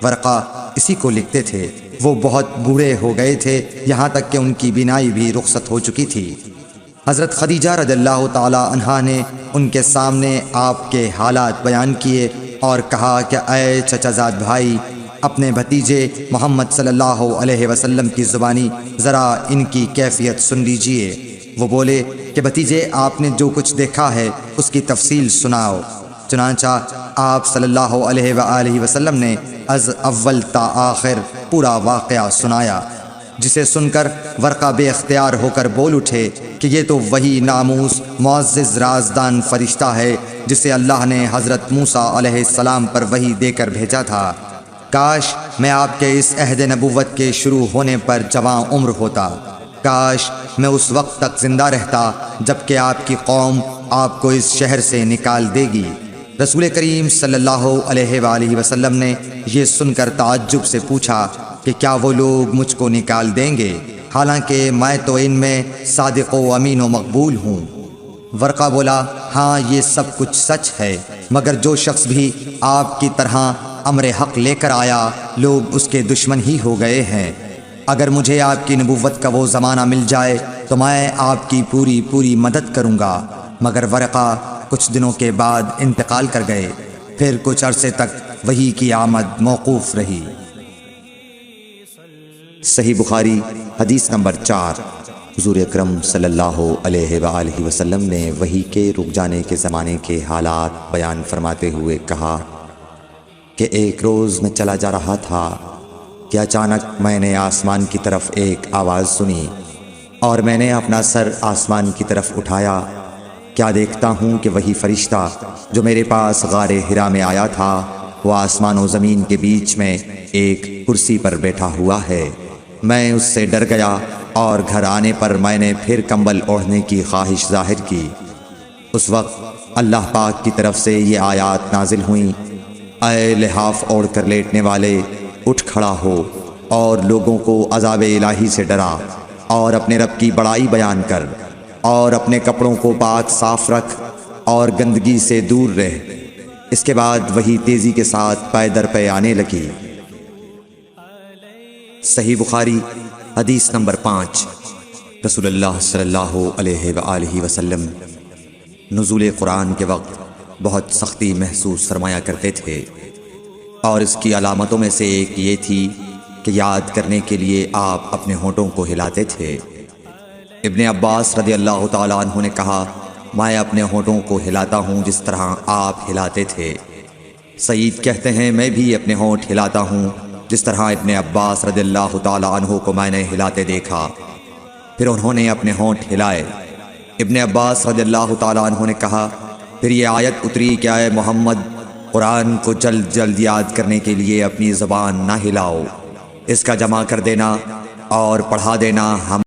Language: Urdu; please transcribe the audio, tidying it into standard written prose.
ورقہ اسی کو لکھتے تھے۔ وہ بہت بوڑھے ہو گئے تھے، یہاں تک کہ ان کی بینائی بھی رخصت ہو چکی تھی۔ حضرت خدیجہ رضی اللہ تعالی عنہا نے ان کے سامنے آپ کے حالات بیان کیے اور کہا کہ اے چچا زاد بھائی، اپنے بھتیجے محمد صلی اللہ علیہ وسلم کی زبانی ذرا ان کی کیفیت سن لیجئے۔ وہ بولے کہ بھتیجے، آپ نے جو کچھ دیکھا ہے اس کی تفصیل سناؤ۔ چنانچہ آپ صلی اللہ علیہ وآلہ وسلم نے از اول تا آخر پورا واقعہ سنایا، جسے سن کر ورقہ بے اختیار ہو کر بول اٹھے کہ یہ تو وہی ناموس معزز رازدان فرشتہ ہے جسے اللہ نے حضرت موسیٰ علیہ السلام پر وحی دے کر بھیجا تھا۔ کاش میں آپ کے اس عہد نبوت کے شروع ہونے پر جوان عمر ہوتا، کاش میں اس وقت تک زندہ رہتا جب کہ آپ کی قوم آپ کو اس شہر سے نکال دے گی۔ رسول کریم صلی اللہ علیہ وآلہ وسلم نے یہ سن کر تعجب سے پوچھا کہ کیا وہ لوگ مجھ کو نکال دیں گے، حالانکہ میں تو ان میں صادق و امین و مقبول ہوں۔ ورقہ بولا، ہاں یہ سب کچھ سچ ہے، مگر جو شخص بھی آپ کی طرح امر حق لے کر آیا لوگ اس کے دشمن ہی ہو گئے ہیں۔ اگر مجھے آپ کی نبوت کا وہ زمانہ مل جائے تو میں آپ کی پوری مدد کروں گا۔ مگر ورقہ کچھ دنوں کے بعد انتقال کر گئے، پھر کچھ عرصے تک وحی کی آمد موقوف رہی۔ صحیح بخاری حدیث نمبر 4۔ حضور اکرم صلی اللہ علیہ وآلہ وسلم نے وحی کے رک جانے کے زمانے کے حالات بیان فرماتے ہوئے کہا کہ ایک روز میں چلا جا رہا تھا کہ اچانک میں نے آسمان کی طرف ایک آواز سنی، اور میں نے اپنا سر آسمان کی طرف اٹھایا۔ کیا دیکھتا ہوں کہ وہی فرشتہ جو میرے پاس غار حرا میں آیا تھا وہ آسمان و زمین کے بیچ میں ایک کرسی پر بیٹھا ہوا ہے۔ میں اس سے ڈر گیا اور گھر آنے پر میں نے پھر کمبل اوڑھنے کی خواہش ظاہر کی۔ اس وقت اللہ پاک کی طرف سے یہ آیات نازل ہوئیں، اے لحاف اوڑھ کر لیٹنے والے، اٹھ کھڑا ہو اور لوگوں کو عذاب الہی سے ڈرا، اور اپنے رب کی بڑائی بیان کر، اور اپنے کپڑوں کو پاک صاف رکھ اور گندگی سے دور رہ۔ اس کے بعد وہی تیزی کے ساتھ پے در پے آنے لگی۔ صحیح بخاری حدیث نمبر 5۔ رسول اللہ صلی اللہ علیہ وآلہ وسلم نزول قرآن کے وقت بہت سختی محسوس فرمایا کرتے تھے، اور اس کی علامتوں میں سے ایک یہ تھی کہ یاد کرنے کے لیے آپ اپنے ہونٹوں کو ہلاتے تھے۔ ابن عباس رضی اللہ تعالیٰ عنہ نے کہا، میں اپنے ہونٹوں کو ہلاتا ہوں جس طرح آپ ہلاتے تھے۔ سعید کہتے ہیں، میں بھی اپنے ہونٹ ہلاتا ہوں جس طرح ابن عباس رضی اللہ تعالیٰ عنہ کو میں نے ہلاتے دیکھا۔ پھر انہوں نے اپنے ہونٹ ہلائے۔ ابن عباس رضی اللہ تعالیٰ عنہ نے کہا، پھر یہ آیت اتری کہ اے محمد، قرآن کو جلد جلد یاد کرنے کے لیے اپنی زبان نہ ہلاؤ، اس کا جمع کر دینا اور پڑھا دینا ہم